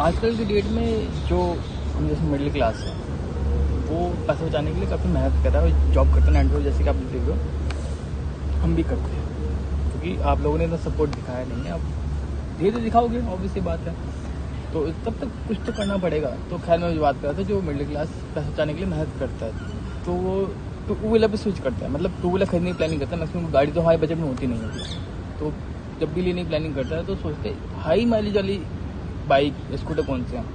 आजकल की डेट में जो हम जैसे मिडिल क्लास है वो पैसे बचाने के लिए काफ़ी मेहनत कर रहा है, जॉब करते हैं 9 to 5 जैसे कि आप देख रहे हो, हम भी करते हैं क्योंकि आप लोगों ने इतना सपोर्ट दिखाया नहीं है। आप धीरे धीरे दिखाओगे, ऑब्वियसली बात है, तो तब तक कुछ तो करना पड़ेगा। तो खैर मैं बात कर रहा था, जो मिडिल क्लास पैसे बचाने के लिए मेहनत करता है तो वो टू व्हीलर पे स्विच करता है, मतलब टू व्हीलर खरीदने की प्लानिंग करता है। मैक्सिमम गाड़ी तो हाई बजट में होती नहीं होती, तो जब भी लेने की प्लानिंग करता है तो सोचते हाई माइलेज वाली बाइक स्कूटर कौन से हैं।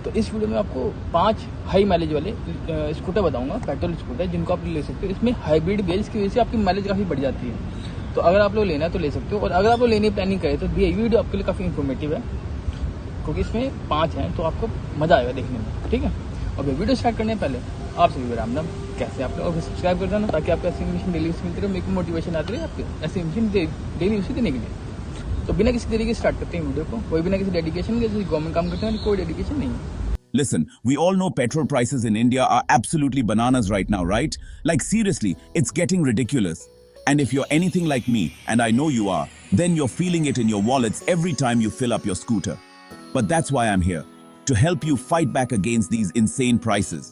तो इस वीडियो में आपको 5 हाई माइलेज वाले स्कूटर बताऊंगा, पेट्रोल स्कूटर, जिनको आप ले सकते हो। इसमें हाइब्रिड भी है, जिसकी वजह से आपकी माइलेज काफ़ी बढ़ जाती है। तो अगर आप लोग लेना है तो ले सकते हो, और अगर आप लोग लेने की प्लानिंग करें तो ये वीडियो आपके लिए काफ़ी इन्फॉर्मेटिव है, क्योंकि इसमें 5 हैं तो आपको मज़ा आएगा देखने में, ठीक है। और वीडियो स्टार्ट करने पहले आपसे भी राम नाम, कैसे आप लोग सब्सक्राइब कर देना ताकि आपको ऐसी इन्फॉर्मेशन डेली मिलती रहे, मेरे को मोटिवेशन आती रहे आपके ऐसी इन्फॉर्मेशन डेली उसी देने के लिए। तो बिना किसी तरीके से स्टार्ट करते हैं वीडियो को, कोई बिना किसी डेडिकेशन के, जैसे गवर्नमेंट काम करते हैं कोई डेडिकेशन नहीं है। Listen, we all know petrol prices in India are absolutely bananas right now, right? Like seriously, it's getting ridiculous. And if you're anything like me, and I know you are, then you're feeling it in your wallets every time you fill up your scooter. But that's why I'm here, to help you fight back against these insane prices.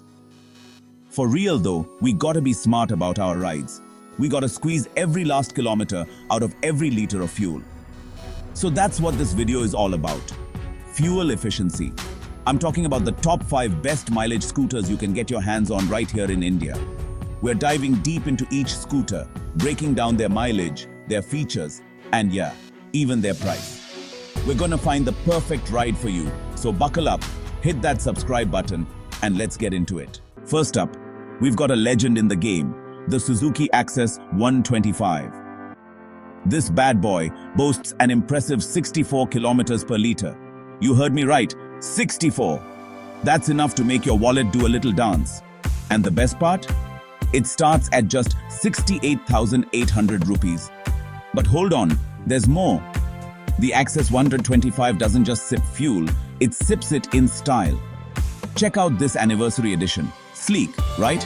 For real though, we gotta be smart about our rides. We gotta squeeze every last kilometer out of every liter of fuel. So that's what this video is all about. Fuel efficiency. I'm talking about the top 5 best mileage scooters you can get your hands on right here in India. We're diving deep into each scooter, breaking down their mileage, their features, and yeah, even their price. We're gonna find the perfect ride for you, so buckle up, hit that subscribe button, and let's get into it. First up, we've got a legend in the game, the Suzuki Access 125. This bad boy boasts an impressive 64 kilometers per liter. You heard me right, 64. That's enough to make your wallet do a little dance. And the best part? It starts at just 68,800 rupees. But hold on, there's more. The Access 125 doesn't just sip fuel, it sips it in style. Check out this anniversary edition. Sleek, right?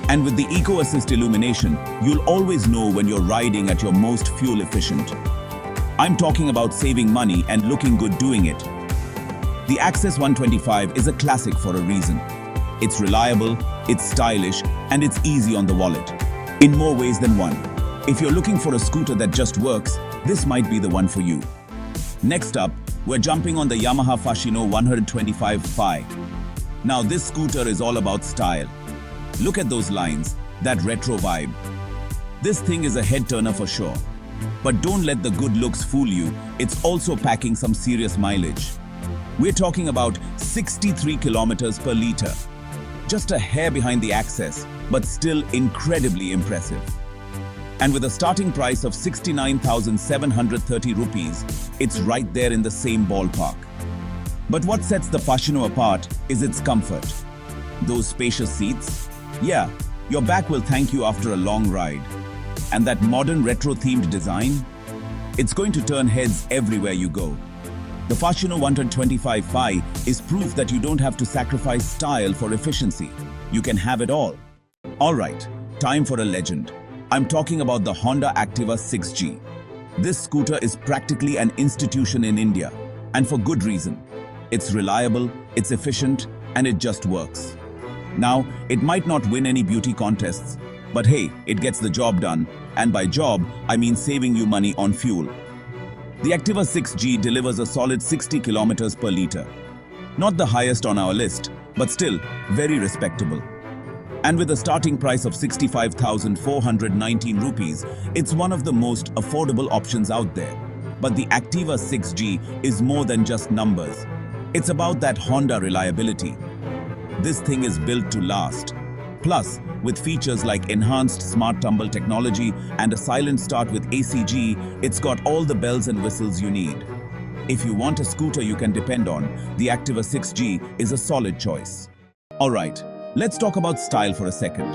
And with the Eco Assist illumination, you'll always know when you're riding at your most fuel efficient. I'm talking about saving money and looking good doing it. The Access 125 is a classic for a reason. It's reliable, it's stylish, and it's easy on the wallet. In more ways than one. If you're looking for a scooter that just works, this might be the one for you. Next up, we're jumping on the Yamaha Fascino 125 Phi. Now this scooter is all about style. Look at those lines, that retro vibe. This thing is a head turner for sure. But don't let the good looks fool you, it's also packing some serious mileage. We're talking about 63 kilometers per liter. Just a hair behind the Access, but still incredibly impressive. And with a starting price of 69,730 rupees, it's right there in the same ballpark. But what sets the Fascino apart is its comfort. Those spacious seats? Yeah, your back will thank you after a long ride. And that modern retro-themed design? It's going to turn heads everywhere you go. The Fascino 125 Phi is proof that you don't have to sacrifice style for efficiency. You can have it all. Alright, time for a legend. I'm talking about the Honda Activa 6G. This scooter is practically an institution in India, and for good reason. It's reliable, it's efficient, and it just works. Now, it might not win any beauty contests, but hey, it gets the job done, and by job, I mean saving you money on fuel. The Activa 6G delivers a solid 60 kilometers per liter. Not the highest on our list, but still very respectable. And with a starting price of 65,419 rupees, it's one of the most affordable options out there. But the Activa 6G is more than just numbers. It's about that Honda reliability. This thing is built to last. Plus, with features like enhanced smart tumble technology and a silent start with ACG, it's got all the bells and whistles you need. If you want a scooter you can depend on, the Activa 6G is a solid choice. Alright, let's talk about style for a second.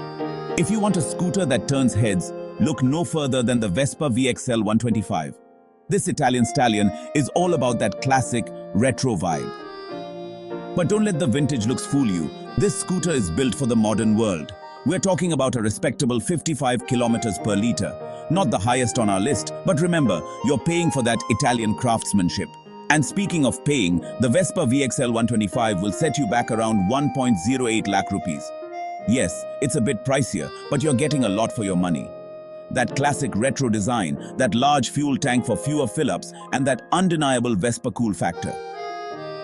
If you want a scooter that turns heads, look no further than the Vespa VXL 125. This Italian stallion is all about that classic, retro vibe. But don't let the vintage looks fool you. This scooter is built for the modern world. We're talking about a respectable 55 kilometers per liter. Not the highest on our list, but remember, you're paying for that Italian craftsmanship. And speaking of paying, the Vespa VXL 125 will set you back around 1.08 lakh rupees. Yes, it's a bit pricier, but you're getting a lot for your money. That classic retro design, that large fuel tank for fewer fill-ups, and that undeniable Vespa cool factor.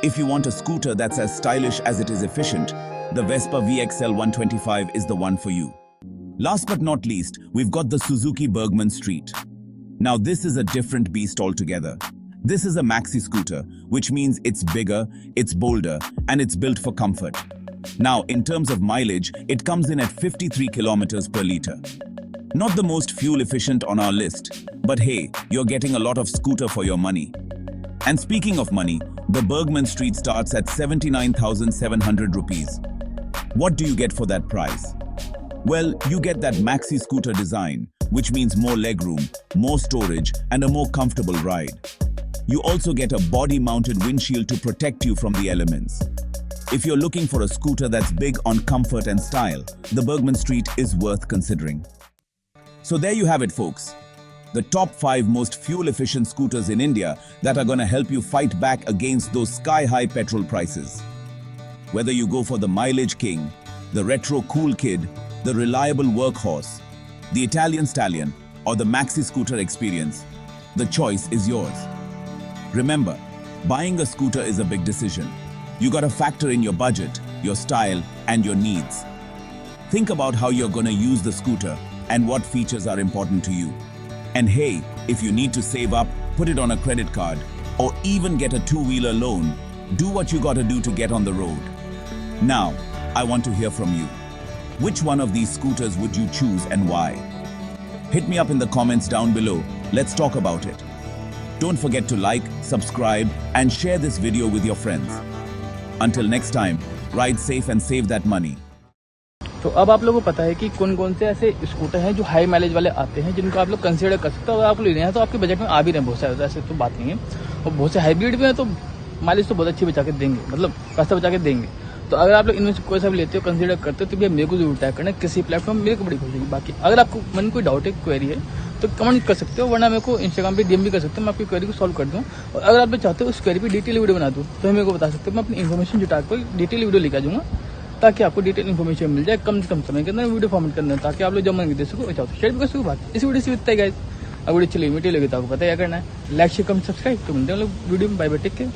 If you want a scooter that's as stylish as it is efficient, the Vespa VXL 125 is the one for you. Last but not least, we've got the Suzuki Bergman Street. Now this is a different beast altogether. This is a maxi scooter, which means it's bigger, it's bolder, and it's built for comfort. Now, in terms of mileage, it comes in at 53 kilometers per liter. Not the most fuel efficient on our list, but hey, you're getting a lot of scooter for your money. And speaking of money, the Bergman Street starts at 79,700 rupees. What do you get for that price? Well, you get that maxi scooter design, which means more legroom, more storage, and a more comfortable ride. You also get a body-mounted windshield to protect you from the elements. If you're looking for a scooter that's big on comfort and style, the Bergman Street is worth considering. So there you have it, folks. The top 5 most fuel-efficient scooters in India that are gonna help you fight back against those sky-high petrol prices. Whether you go for the mileage king, the retro cool kid, the reliable workhorse, the Italian stallion, or the maxi scooter experience, the choice is yours. Remember, buying a scooter is a big decision. You gotta factor in your budget, your style, and your needs. Think about how you're gonna use the scooter and what features are important to you. And hey, if you need to save up, put it on a credit card, or even get a two-wheeler loan, do what you gotta do to get on the road. Now, I want to hear from you. Which one of these scooters would you choose and why? Hit me up in the comments down below. Let's talk about it. Don't forget to like, subscribe, and share this video with your friends. Until next time, ride safe and save that money. तो अब आप लोगों को पता है कि कौन कौन से ऐसे स्कूटर हैं जो हाई माइलेज वाले आते हैं, जिनको आप लोग कंसीडर कर सकते हो। अगर आपको लेने हैं तो आपके बजट में आ भी रहे हैं बहुत सारे, ऐसे तो बात नहीं है। और बहुत से हाइब्रिड भी हैं तो माइलेज तो बहुत अच्छी बचा के देंगे, मतलब पैसा बचा के देंगे। तो अगर आप लोग इनमें से कोई सा भी लेते हो, कंसीडर करते हो, तो भैया मेरे को जरूर टैग करना किसी प्लेटफॉर्म, मेरे को बड़ी खुशी होगी। बाकी अगर आपको मन कोई डाउट है, क्वेरी है, तो कमेंट कर सकते हो, वरना मेरे को इंस्टाग्राम पे डीएम भी कर सकते हो, मैं आपकी क्वेरी को सॉल्व कर दूँ। और अगर आप चाहते हो उस क्वेरी पे डिटेल वीडियो बना दूँ तो मेरे को बता सकते हो, मैं अपनी इन्फॉर्मेशन जुटा कर डिटेल वीडियो लेकर दूँगा, ताकि आपको डिटेल इन्फॉर्मेशन मिल जाए कम से कम समय के अंदर वीडियो फॉर्मेट करना है, ताकि आप लोग जब मन दे सको चाहो शेयर भी कर सको। बात इस वीडियो से इतना ही गाइस। अब वीडियो चलिए वीडियो लगे तो आपको पता है क्या करना है, लाइक शेयर कमेंट सब्सक्राइब। तो मिलते हैं लोग वीडियो में, बाय बाय, टेक केयर।